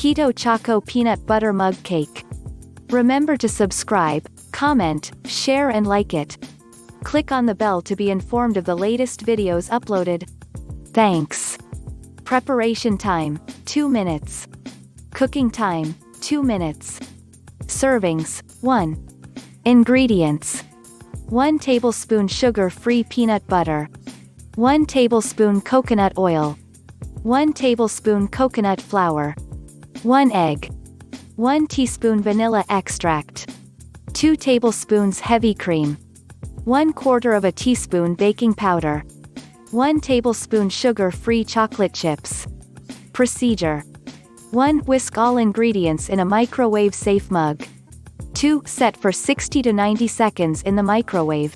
Keto Choco Peanut Butter Mug Cake. Remember to subscribe, comment, share and like it. Click on the bell to be informed of the latest videos uploaded. Thanks. Preparation time, 2 minutes. Cooking time, 2 minutes. Servings, 1. Ingredients: 1 tablespoon sugar-free peanut butter, 1 tablespoon coconut oil, 1 tablespoon coconut flour, 1 egg, 1 teaspoon vanilla extract, 2 tablespoons heavy cream, 1/4 of a teaspoon baking powder, 1 tablespoon sugar-free chocolate chips. Procedure: 1. Whisk all ingredients in a microwave-safe mug. 2. Set for 60 to 90 seconds in the microwave.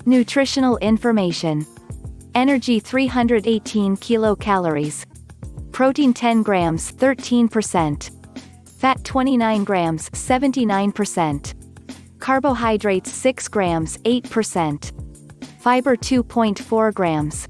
Nutritional information: energy 318 kilocalories, protein 10 grams 13%, fat 29 grams 79%, carbohydrates 6 grams 8%, fiber 2.4 grams.